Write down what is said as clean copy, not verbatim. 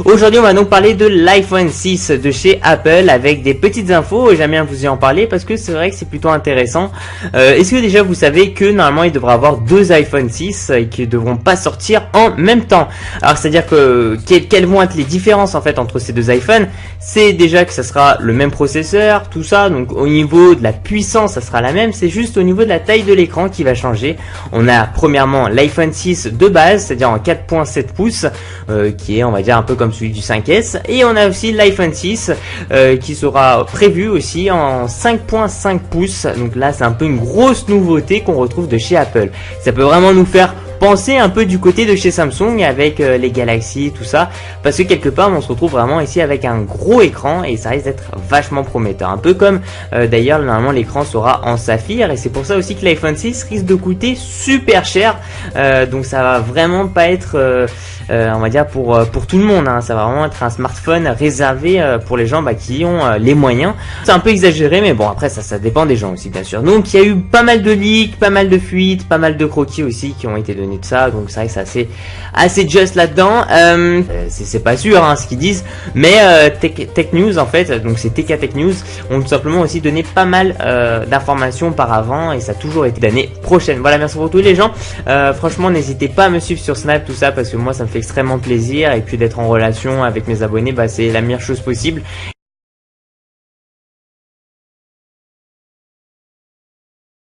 Aujourd'hui, on va donc parler de l'iPhone 6 de chez Apple avec des petites infos. J'aime bien vous y en parler parce que c'est vrai que c'est plutôt intéressant. Est-ce que déjà vous savez que normalement il devra avoir deux iPhone 6 et qu'ils ne devront pas sortir en même temps? Alors c'est-à-dire que quelles vont être les différences en fait entre ces deux iPhones? C'est déjà que ça sera le même processeur, tout ça. Donc au niveau de la puissance, ça sera la même. C'est juste au niveau de la taille de l'écran qui va changer. On a premièrement l'iPhone 6 de base, c'est-à-dire en 4.7 pouces, qui est on va dire un peu comme celui du 5S, et on a aussi l'iPhone 6 qui sera prévu aussi en 5.5 pouces. Donc là c'est un peu une grosse nouveauté qu'on retrouve de chez Apple. Ça peut vraiment nous faire penser un peu du côté de chez Samsung avec les Galaxy, tout ça, parce que quelque part on se retrouve vraiment ici avec un gros écran et ça risque d'être vachement prometteur, un peu comme d'ailleurs normalement l'écran sera en saphir, et c'est pour ça aussi que l'iPhone 6 risque de coûter super cher, donc ça va vraiment pas être on va dire pour tout le monde, hein. Ça va vraiment être un smartphone réservé pour les gens qui ont les moyens. C'est un peu exagéré, mais bon après ça dépend des gens aussi bien sûr. Donc il y a eu pas mal de leaks, pas mal de fuites, pas mal de croquis aussi qui ont été donnés de ça, donc c'est vrai que c'est assez just là-dedans. C'est pas sûr hein, ce qu'ils disent, mais Tech News en fait, donc c'est TK Tech News, ont tout simplement aussi donné pas mal d'informations auparavant, et ça a toujours été d'année prochaine. Voilà, merci pour tous les gens. Franchement n'hésitez pas à me suivre sur Snap, tout ça, parce que moi ça me fait extrêmement plaisir, et puis d'être en relation avec mes abonnés, c'est la meilleure chose possible.